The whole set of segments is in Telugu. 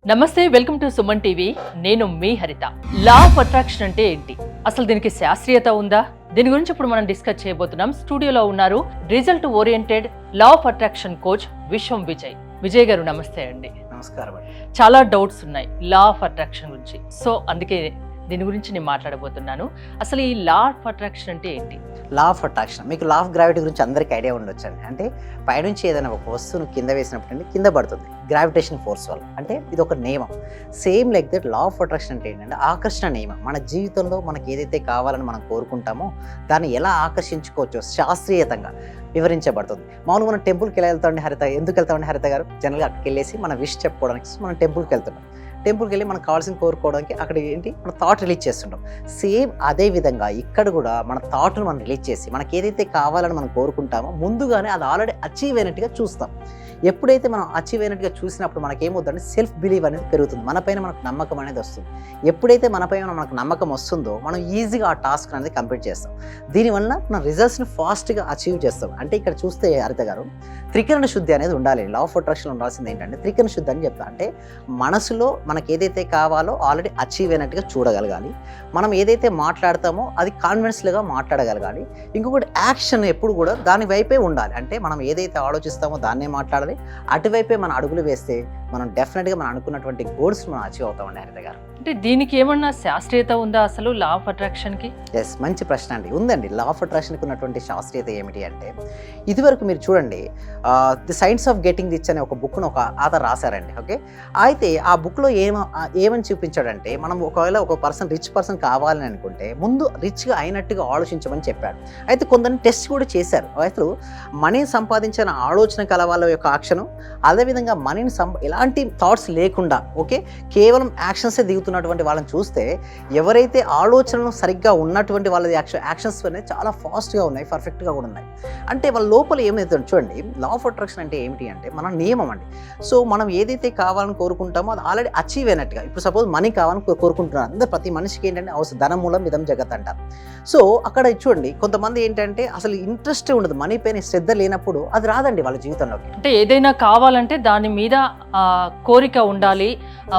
నమస్తే, వెల్కమ్ టు సుమన్ టీవీ. నేను మీ హరిత. లా ఆఫ్ అట్రాక్షన్ అంటే ఏంటి, అసలు దీనికి శాస్త్రీయత ఉందా? దీని గురించి ఇప్పుడు మనం డిస్కస్ చేయబోతున్నాం. స్టూడియోలో ఉన్నారు result oriented law of attraction coach విశ్వం విజయ్. విజయ్ గారు నమస్తే అండి. నమస్కారం. చాలా డౌట్స్ ఉన్నాయి లా ఆఫ్ అట్రాక్షన్ గురించి, సో అందుకే దీని గురించి నేను మాట్లాడబోతున్నాను. అసలు ఈ లా ఆఫ్ అట్రాక్షన్ అంటే ఏంటి? లా ఆఫ్ అట్రాక్షన్, మీకు లా ఆఫ్ గ్రావిటీ గురించి అందరికీ ఐడియా ఉండొచ్చండి. అంటే పైనుంచి ఏదైనా ఒక వస్తువును కింద వేసినప్పుడు కింద పడుతుంది గ్రావిటేషన్ ఫోర్స్ వల్ల. అంటే ఇది ఒక నియమం. Same like that law of attraction అంటే ఏంటంటే ఆకర్షణ నియమం. మన జీవితంలో మనకి ఏదైతే కావాలని మనం కోరుకుంటామో దాన్ని ఎలా ఆకర్షించుకోవచ్చో శాస్త్రీయతంగా వివరించబడుతుంది. మామూలుగా మనం టెంపుల్కి ఎలా వెళ్తామండి హరిత? ఎందుకు వెళ్తామండి హరిత గారు? జనరల్గా అక్కడికి వెళ్ళేసి మన విష్ చెప్పుకోవడానికి మనం టెంపుల్కి వెళ్తున్నాం. టెంపుల్కి వెళ్ళి మనకు కావాల్సిన కోరుకోవడానికి అక్కడ ఏంటి మన థాట్ రిలీజ్ చేస్తుంటాం. సేమ్ అదే విధంగా ఇక్కడ కూడా మన థాట్ను మనం రిలీజ్ చేసి మనకి ఏదైతే కావాలని మనం కోరుకుంటామో ముందుగానే అది ఆల్రెడీ అచీవ్ అయినట్టుగా చూస్తాం. ఎప్పుడైతే మనం అచీవ్ అయినట్టుగా చూసినప్పుడు మనకేమవుతుందంటే సెల్ఫ్ బిలీవ్ అనేది పెరుగుతుంది. మనపైన మనకు నమ్మకం అనేది వస్తుంది. ఎప్పుడైతే మనపైన మనకు నమ్మకం వస్తుందో మనం ఈజీగా ఆ టాస్క్ అనేది కంప్లీట్ చేస్తాం. దీనివల్ల మన రిజల్ట్స్ని ఫాస్ట్గా అచీవ్ చేస్తాం. అంటే ఇక్కడ చూస్తే హరిత గారు, త్రికరణ శుద్ధి అనేది ఉండాలి. లా ఆఫ్ అట్రాక్షన్ ఉండాల్సింది ఏంటంటే త్రికరణ శుద్ధి అని చెప్తా. అంటే మనసులో మనకి ఏదైతే కావాలో ఆల్రెడీ అచీవ్ అయినట్టుగా చూడగలగాలి. మనం ఏదైతే మాట్లాడతామో అది కాన్ఫిడెన్స్గా మాట్లాడగలగాలి. ఇంకొకటి యాక్షన్ ఎప్పుడు కూడా దాని వైపే ఉండాలి. అంటే మనం ఏదైతే ఆలోచిస్తామో దాన్నే మాట్లాడాలి. అటువైపే మన అడుగులు వేస్తే మనం డెఫినెట్గా మనం అనుకున్నటువంటి గోల్స్ మనం అచీవ్ అవుతామండి హరిత గారు. అంటే దీనికి ఏమన్నా శాస్త్రీయత ఉందా అసలు లా ఆఫ్ అట్రాక్షన్కి? ఎస్, మంచి ప్రశ్న అండి. ఉందండి. లా ఆఫ్ అట్రాక్షన్కి ఉన్నటువంటి శాస్త్రీయత ఏమిటి అంటే, ఇదివరకు మీరు చూడండి, the science of getting rich అనే ఒక బుక్ను ఒక ఆథర్ రాశారండి. ఓకే, అయితే ఆ బుక్లో ఏమని చూపించాడంటే, మనం ఒకవేళ ఒక రిచ్ పర్సన్ కావాలని అనుకుంటే ముందు రిచ్గా అయినట్టుగా ఆలోచించమని చెప్పాడు. అయితే కొందరిని టెస్ట్ కూడా చేశారు. అసలు మనీని సంపాదించిన ఆలోచన కల వాళ్ళ యొక్క యాక్షను, అదేవిధంగా మనీని ఎలాంటి థాట్స్ లేకుండా ఓకే కేవలం యాక్షన్సే దిగుతున్నటువంటి వాళ్ళని చూస్తే ఎవరైతే ఆలోచనలు సరిగ్గా ఉన్నటువంటి వాళ్ళ యాక్షన్స్ అనేది చాలా ఫాస్ట్గా ఉన్నాయి, పర్ఫెక్ట్గా కూడా ఉన్నాయి. అంటే వాళ్ళ లోపల ఏమైతే చూడండి, లా ఆఫ్ అట్రాక్షన్ అంటే ఏమిటి అంటే మన నియమం అండి. సో మనం ఏదైతే కావాలని కోరుకుంటామో అది ఆల్రెడీ అచీవ్ అయినట్టుగా. ఇప్పుడు సపోజ్ మనీ కావాలని కోరుకుంటున్నారు అందరూ, ప్రతి మనిషికి ఏంటంటే అవసరం, ధనం మూలం ఇదం జగత్ అంటారు. సో అక్కడ చూడండి, కొంతమంది ఏంటంటే అసలు ఇంట్రెస్ట్ ఉండదు, మనీ పైన శ్రద్ధ లేనప్పుడు అది రాదండి వాళ్ళ జీవితంలోకి. అంటే ఏదైనా కావాలంటే దాని మీద కోరిక ఉండాలి,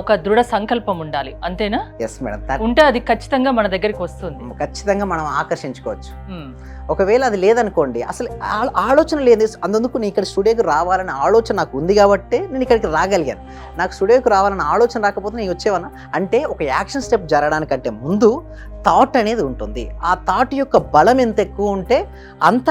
ఒక దృఢ సంకల్పం ఉండాలి, అంతేనా? Yes madam. ఉంటే అది ఖచ్చితంగా మన దగ్గరికి వస్తుంది, ఖచ్చితంగా మనం ఆకర్షించుకోవచ్చు. ఒకవేళ అది లేదనుకోండి, అసలు ఆలోచన లేదు, అందుకు నేను ఇక్కడ స్టూడియోకి రావాలనే ఆలోచన నాకు ఉంది కాబట్టి నేను ఇక్కడికి రాగలిగాను. నాకు స్టూడియోకి రావాలన్న ఆలోచన రాకపోతే నేను వచ్చేవానా? అంటే ఒక యాక్షన్ స్టెప్ జరగడానికంటే ముందు థాట్ అనేది ఉంటుంది. ఆ థాట్ యొక్క బలం ఎంత ఎక్కువ ఉంటే అంత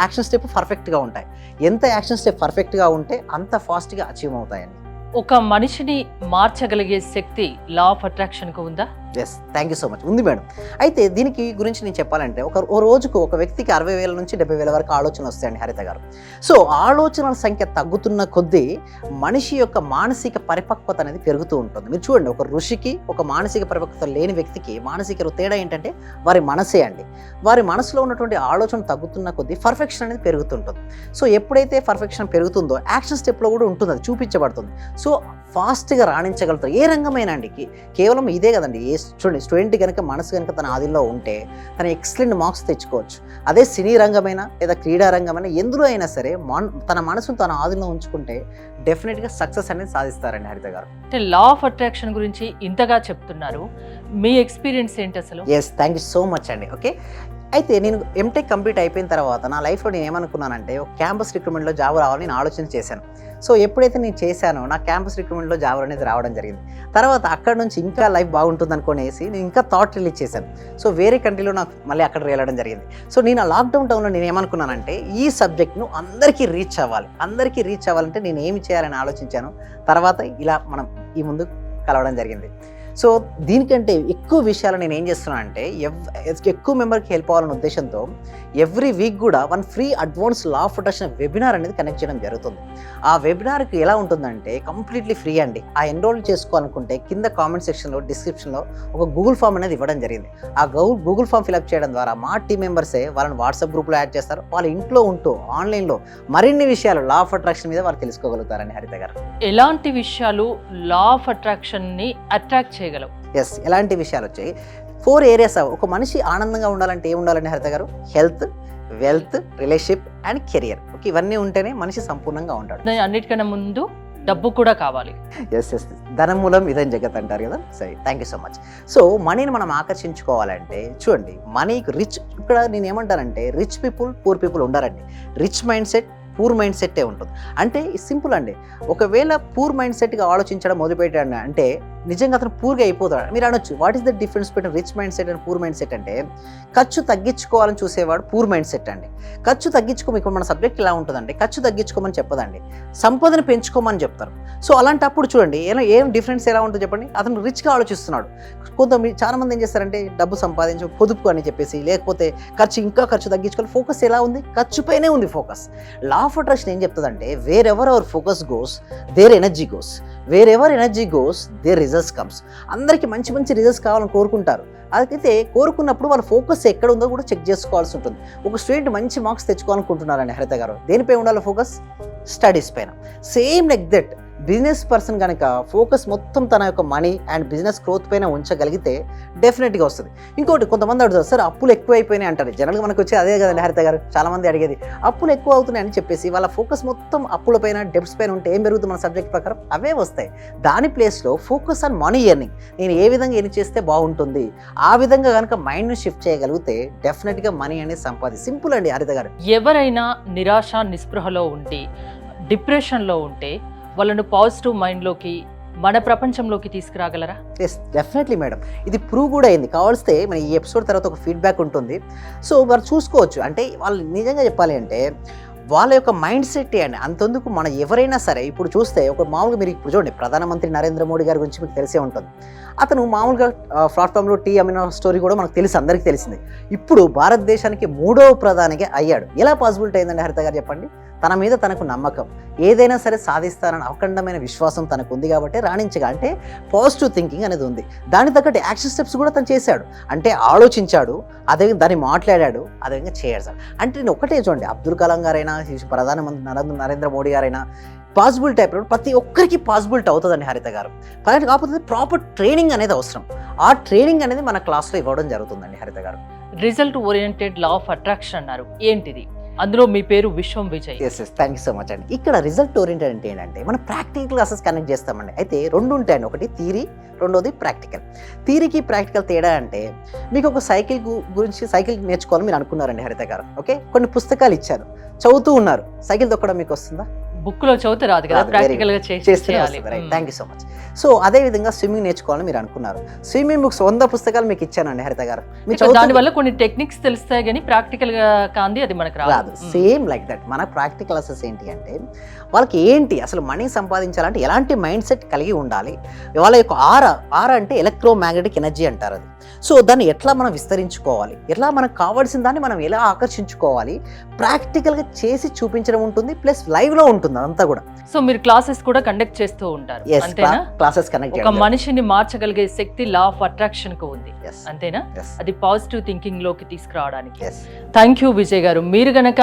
యాక్షన్ స్టెప్ పర్ఫెక్ట్గా ఉంటాయి. ఎంత యాక్షన్ స్టెప్ పర్ఫెక్ట్గా ఉంటే అంత ఫాస్ట్గా అచీవ్ అవుతాయండి. ఒక మనిషిని మార్చగలిగే శక్తి లా ఆఫ్ అట్రాక్షన్కి ఉందా? Yes, thank you so much. ఉంది మేడం. అయితే దీనికి గురించి నేను చెప్పాలంటే ఓ రోజుకు ఒక వ్యక్తికి 60,000 నుంచి 70,000 వరకు ఆలోచనలు వస్తాయండి హరిత గారు. సో ఆలోచనల సంఖ్య తగ్గుతున్న కొద్దీ మనిషి యొక్క మానసిక పరిపక్వత అనేది పెరుగుతూ ఉంటుంది. మీరు చూడండి, ఒక ఋషికి ఒక మానసిక పరిపక్వత లేని వ్యక్తికి మానసిక తేడా ఏంటంటే వారి మనసే అండి. వారి మనసులో ఉన్నటువంటి ఆలోచన తగ్గుతున్న కొద్దీ పర్ఫెక్షన్ అనేది పెరుగుతుంటుంది. సో ఎప్పుడైతే పర్ఫెక్షన్ పెరుగుతుందో యాక్షన్ స్టెప్లో కూడా ఉంటుంది, అది చూపించబడుతుంది. సో ఫాస్ట్గా రాణించగలుగుతారు ఏ రంగమైనా అండి. కేవలం ఇదే కదండి, చూడండి, స్టూడెంట్ కనుక మనసు కనుక తన ఆదిలో ఉంటే తన ఎక్సలెంట్ మార్క్స్ తెచ్చుకోవచ్చు. అదే సినీ రంగమైనా లేదా క్రీడా రంగమైనా ఎందులో అయినా సరే తన మనసును తన ఆదిలో ఉంచుకుంటే డెఫినెట్గా సక్సెస్ అనేది సాధిస్తారండి హరిత గారు. అంటే లా ఆఫ్ అట్రాక్షన్ గురించి ఇంతగా చెప్తున్నారు, మీ ఎక్స్పీరియన్స్ ఏంటి అసలు? Yes, thank you so much అండి. ఓకే, అయితే నేను ఎంటెక్ కంప్లీట్ అయిపోయిన తర్వాత నా లైఫ్లో నేను ఏమనుకున్నానంటే ఒక క్యాంపస్ రిక్రూట్మెంట్లో జాబ్ రావాలని నేను ఆలోచన చేశాను. సో ఎప్పుడైతే నేను చేశానో నా క్యాంపస్ రిక్రూట్మెంట్లో జాబ్ అనేది రావడం జరిగింది. తర్వాత అక్కడ నుంచి ఇంకా లైఫ్ బాగుంటుంది అనుకునేసి నేను ఇంకా థాట్ రిలీజ్ చేశాను. సో వేరే కంట్రీలో నాకు మళ్ళీ అక్కడ వెళ్ళడం జరిగింది. సో నేను ఆ లాక్డౌన్ టైంలో నేను ఏమనుకున్నానంటే ఈ సబ్జెక్ట్ను అందరికీ రీచ్ అవ్వాలంటే నేను ఏమి చేయాలని ఆలోచించాను. తర్వాత ఇలా మనం ఈ ముందు కలవడం జరిగింది. సో దీనికంటే ఎక్కువ విషయాలు నేను ఏం చేస్తున్నాను అంటే ఎక్కువ మెంబర్కి హెల్ప్ అవ్వాలనే ఉద్దేశంతో ఎవ్రీ వీక్ కూడా free advance law of attraction webinar అనేది కనెక్ట్ చేయడం జరుగుతుంది. ఆ వెబినార్కి ఎలా ఉంటుందంటే కంప్లీట్లీ ఫ్రీ అండి. ఆ ఎన్రోల్ చేసుకోవాలనుకుంటే కింద కామెంట్ సెక్షన్లో డిస్క్రిప్షన్లో ఒక గూగుల్ ఫామ్ అనేది ఇవ్వడం జరిగింది. ఆ గూగుల్ ఫామ్ ఫిల్అప్ చేయడం ద్వారా మా టీం మెంబర్సే వాళ్ళని వాట్సాప్ గ్రూప్లో యాడ్ చేస్తారు. వాళ్ళ ఇంట్లో ఉంటూ ఆన్లైన్లో మరిన్ని విషయాలు లా ఆఫ్ అట్రాక్షన్ మీద వారు తెలుసుకోగలుగుతారండి హరిత గారు. ఎలాంటి విషయాలు లా ఆఫ్ అట్రాక్షన్ని అట్రాక్ట్ చేయగలవు? ఎస్, ఎలాంటి విషయాలు వచ్చాయి? 4 ఏరియాస్. ఒక మనిషి ఆనందంగా ఉండాలంటే ఏం ఉండాలండి హరిత గారు? Health, wealth, relationship and career. Okay, ఇవన్నీ ఉంటేనే మనిషి సంపూర్ణంగా ఉంటాడు. అన్నిటికన్నా ముందు డబ్బు కూడా కావాలి. ఎస్ ఎస్ ధనం మూలం ఇదని జగత్ అంటారు కదా. సరే, thank you so much. So మనీని మనం ఆకర్షించుకోవాలంటే చూడండి, మనీకి రిచ్, ఇక్కడ నేను ఏమంటానంటే రిచ్ పీపుల్ పూర్ పీపుల్ ఉండారండి. Rich mindset poor mind సెట్టే ఉంటుంది. అంటే సింపుల్ అండి, ఒకవేళ పూర్ మైండ్ సెట్గా ఆలోచించడం మొదలుపెట్టాడు అంటే నిజంగా అతను పూర్గా అయిపోతాడు. మీరు అనొచ్చు, what is the difference between rich mind set and poor mind set అంటే, ఖర్చు తగ్గించుకోవాలని చూసేవాడు పూర్ మైండ్ సెట్ అండి. ఖర్చు మీకు మన సబ్జెక్ట్ ఇలా ఉంటుందండి, ఖర్చు తగ్గించుకోమని చెప్పదండి, సంపదను పెంచుకోమని చెప్తారు. సో అలాంటప్పుడు చూడండి ఏం డిఫరెన్స్ ఎలా ఉంటుందో చెప్పండి. అతను రిచ్గా ఆలోచిస్తున్నాడు. చాలా మంది ఏం చేస్తారంటే డబ్బు సంపాదించు పొదుపు అని చెప్పేసి, లేకపోతే ఖర్చు తగ్గించుకోవాలి. ఫోకస్ ఎలా ఉంది? ఖర్చుపైనే ఉంది ఫోకస్. లా ఆఫ్ అట్రాక్షన్ ఏం చెప్తుందంటే, wherever our focus goes there energy goes, wherever energy goes there results comes. అందరికీ మంచి రిజల్ట్స్ కావాలని కోరుకుంటారు. అయితే కోరుకున్నప్పుడు వాళ్ళ ఫోకస్ ఎక్కడ ఉందో కూడా చెక్ చేసుకోవాల్సి ఉంటుంది. ఒక స్టూడెంట్ మంచి మార్క్స్ తెచ్చుకోవాలనుకుంటున్నారండి హరిత గారు, దేనిపై ఉండాలి ఫోకస్? స్టడీస్ పైన. Same like that business person కనుక ఫోకస్ మొత్తం తన యొక్క మనీ అండ్ బిజినెస్ గ్రోత్ పైన ఉంచగలిగితే డెఫినెట్గా వస్తుంది. ఇంకోటి, కొంతమంది అడుగుతారు, సార్ అప్పులు ఎక్కువైపోయినాయి అంటారు. జనరల్గా మనకు వచ్చి అదే కదండి హరిత గారు, చాలామంది అడిగేది అప్పులు ఎక్కువ అవుతున్నాయి అని చెప్పేసి వాళ్ళ ఫోకస్ మొత్తం అప్పుల పైన డెబ్ట్స్ పైన ఉంటే ఏం పెరుగుతుంది మన సబ్జెక్ట్ ప్రకారం? అవే వస్తాయి. దాని ప్లేస్లో ఫోకస్ ఆన్ మనీ ఎర్నింగ్, నేను ఏ విధంగా ఎర్న్ చేస్తే బాగుంటుంది, ఆ విధంగా కనుక మైండ్ని షిఫ్ట్ చేయగలిగితే డెఫినెట్గా మనీ అనేది సింపుల్ అండి హరిత గారు. ఎవరైనా నిరాశ నిస్పృహలో ఉండి డిప్రెషన్లో ఉంటే వాళ్ళను పాజిటివ్ మైండ్లోకి, మన ప్రపంచంలోకి తీసుకురాగలరా? Yes, definitely madam. ఇది ప్రూవ్ కూడా అయింది. కావాల్స్తే మన ఈ ఎపిసోడ్ తర్వాత ఒక ఫీడ్బ్యాక్ ఉంటుంది. సో వారు చూసుకోవచ్చు. అంటే వాళ్ళు నిజంగా చెప్పాలి అంటే వాళ్ళ యొక్క మైండ్ సెట్ అండి. అంతెందుకు మన ఎవరైనా సరే ఇప్పుడు చూస్తే ఒక మామూలుగా మీరు ఇప్పుడు చూడండి, ప్రధానమంత్రి నరేంద్ర మోడీ గారి గురించి మీకు తెలిసే ఉంటుంది. అతను మామూలుగా ప్లాట్ఫామ్లో టీ అమ్మిన స్టోరీ కూడా మనకు తెలుసు, అందరికీ తెలిసింది. ఇప్పుడు భారతదేశానికి 3వ ప్రధానిగా అయ్యాడు. ఎలా పాసిబిలిటీ అయిందండి హరిత గారు చెప్పండి? తన మీద తనకు నమ్మకం, ఏదైనా సరే సాధిస్తానని అఖండమైన విశ్వాసం తనకు ఉంది కాబట్టి రాణించగా, అంటే పాజిటివ్ థింకింగ్ అనేది ఉంది. దాని తగ్గట్టు యాక్షన్ స్టెప్స్ కూడా తను చేశాడు. అంటే ఆలోచించాడు, అదే దాన్ని మాట్లాడాడు, అదేవిధంగా చేశాడు. అంటే నేను ఒకటే చూడండి, అబ్దుల్ కలాం గారైనా, ప్రధానమంత్రి నరేంద్ర మోడీ గారైనా పాసిబిలిటీ అయిపోయినప్పుడు ప్రతి ఒక్కరికి పాసిబిలిటీ అవుతుందండి హరిత గారు. కాకపోతే ప్రాపర్ ట్రైనింగ్ అనేది అవసరం. ఆ ట్రైనింగ్ అనేది మన క్లాస్లో ఇవ్వడం జరుగుతుందండి హరిత గారు. Result oriented law of attraction అన్నారు, ఏంటిది? అందులో మీ పేరు Vishwam Vijay. Yes thank you so much అండి. ఇక్కడ రిజల్ట్ ఓరియంటెడ్ అంటే ఏంటంటే మనం ప్రాక్టికల్ క్లాసెస్ కనెక్ట్ చేస్తామండి. అయితే 2 ఉంటాయండి, ఒకటి థియరీ, రెండోది ప్రాక్టికల్. థియరీకి ప్రాక్టికల్ తేడా అంటే, మీకు ఒక సైకిల్ గురించి సైకిల్ నేర్చుకోవాలని మీరు అనుకున్నారండి హరిత గారు. ఓకే, కొన్ని పుస్తకాలు ఇచ్చారు, చదువుతూ ఉన్నారు. సైకిల్ తొక్కడం మీకు వస్తుందా? బుక్ లో చదివితే రాదు కదా, ప్రాక్టికల్ గా చేయాలి. Thank you so much. So అదే విధంగా స్విమ్మింగ్ నేర్చుకోవాలని మీరు అనుకున్నారు. స్విమ్మింగ్ బుక్స్ 100 పుస్తకాలు మీకు ఇచ్చానండి హరిత గారు. దాని వల్ల కొన్ని టెక్నిక్స్ తెలుస్తాయి కానీ ప్రాక్టికల్ గా కాంది అది మనకు రాదు. సేమ్ లైక్ దట్ మన ప్రాక్టికల్ క్లాసెస్ ఏంటి అంటే, వాళ్ళకి ఏంటి అసలు మనీ సంపాదించాలంటే ఎలాంటి మైండ్ సెట్ కలిగి ఉండాలి, వాళ్ళ యొక్క ఆరా అంటే ఎలక్ట్రోమాగ్నెటిక్ ఎనర్జీ అంటారు అది. సో దాన్ని ఎట్లా మనం విస్తరించుకోవాలి, ఎట్లా మనకు కావాల్సిన దాన్ని మనం ఎలా ఆకర్షించుకోవాలి, ప్రాక్టికల్గా చేసి చూపించడం ఉంటుంది, ప్లస్ లైవ్లో ఉంటుంది అంతా కూడా. సో మీరు క్లాసెస్ కూడా కండక్ట్ చేస్తూ ఉంటారు, అంతేనా? క్లాసెస్ కనెక్ట్ ఒక మనిషిని మార్చగలిగే శక్తి లా ఆఫ్ అట్రాక్షన్ కు ఉంది, అంతేనా? అది పాజిటివ్ థింకింగ్ లోకి తీసుకురావడానికి. థ్యాంక్ యూ విజయ్ గారు. మీరు గనక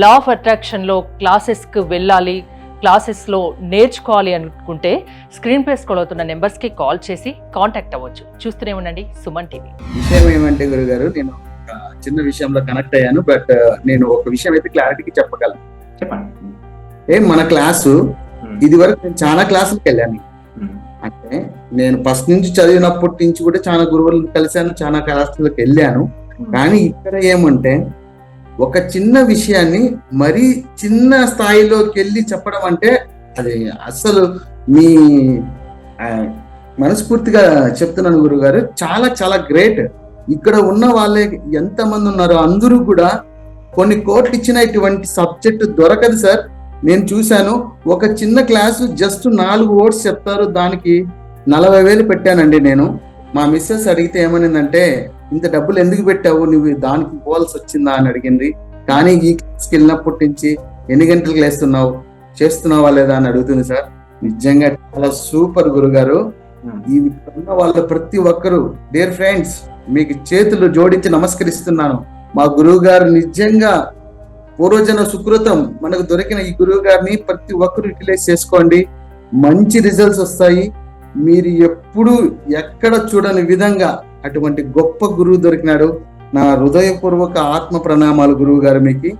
లా ఆఫ్ అట్రాక్షన్ లో క్లాసెస్ కు వెళ్ళాలి, క్లాసెస్ లో నేర్చుకోవాలి అనుకుంటే స్క్రీన్ పై స్క్రోల్ అవుతున్న నెంబర్స్ కి కాల్ చేసి కాంటాక్ట్ అవ్వచ్చు. చూస్తూనే ఉండండి సుమన్ టీవీ. విషయం ఏమంటే గురుగారు, నేను ఒక చిన్న విషయంలో కనెక్ట్ అయ్యాను, బట్ నేను ఒక విషయం అయితే క్లారిటీకి చెప్పగలను. చెప్పండి. మన క్లాసు ఇది వరకు నేను చాలా క్లాసులకు వెళ్ళాను. అంటే నేను ఫస్ట్ నుంచి చదివినప్పటి నుంచి కూడా చాలా గురువులను కలిశాను, చాలా క్లాసులకు వెళ్ళాను. కానీ ఇక్కడ ఏమంటే ఒక చిన్న విషయాన్ని మరీ చిన్న స్థాయిలోకి వెళ్ళి చెప్పడం అంటే అది అసలు మీ మనస్ఫూర్తిగా చెప్తున్నాను గురుగారు, చాలా చాలా గ్రేట్. ఇక్కడ ఉన్న వాళ్ళే ఎంతమంది ఉన్నారో అందరూ కూడా కొన్ని కోట్లు ఇచ్చిన ఇటువంటి సబ్జెక్ట్ దొరకదు సార్. నేను చూశాను, ఒక చిన్న క్లాసు జస్ట్ 4 వర్డ్స్ చెప్తారు, దానికి 40,000 పెట్టానండి నేను. మా మిస్సెస్ అడిగితే ఏమనిందంటే, ఇంత డబ్బులు ఎందుకు పెట్టావు, నువ్వు దానికి పోవాల్సి వచ్చిందా అని అడిగింది. కానీ ఈ క్లాస్కి వెళ్ళినప్పటి నుంచి ఎన్ని గంటలకు లేస్తున్నావు, చేస్తున్నావా లేదా అని అడుగుతుంది సార్. నిజంగా చాలా సూపర్ గురుగారు. ఈ ఉన్న వాళ్ళ ప్రతి ఒక్కరు, డియర్ ఫ్రెండ్స్, మీకు చేతులు జోడించి నమస్కరిస్తున్నాను. మా గురువు గారు నిజంగా పూర్వజన సుకృతం, మనకు దొరికిన ఈ గురువు గారిని ప్రతి ఒక్కరు యూటిలైజ్ చేసుకోండి, మంచి రిజల్ట్స్ వస్తాయి. మీరు ఎప్పుడు ఎక్కడ చూడని విధంగా అటువంటి గొప్ప గురువు దొరికినాడు. నా హృదయపూర్వక ఆత్మ ప్రణామాలు గురువు గారు మీకు.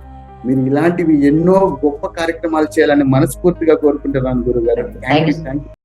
మీరు ఇలాంటివి ఎన్నో గొప్ప కార్యక్రమాలు చేయాలని మనస్ఫూర్తిగా కోరుకుంటున్నాను గురుగారు. Thank you. Thank you.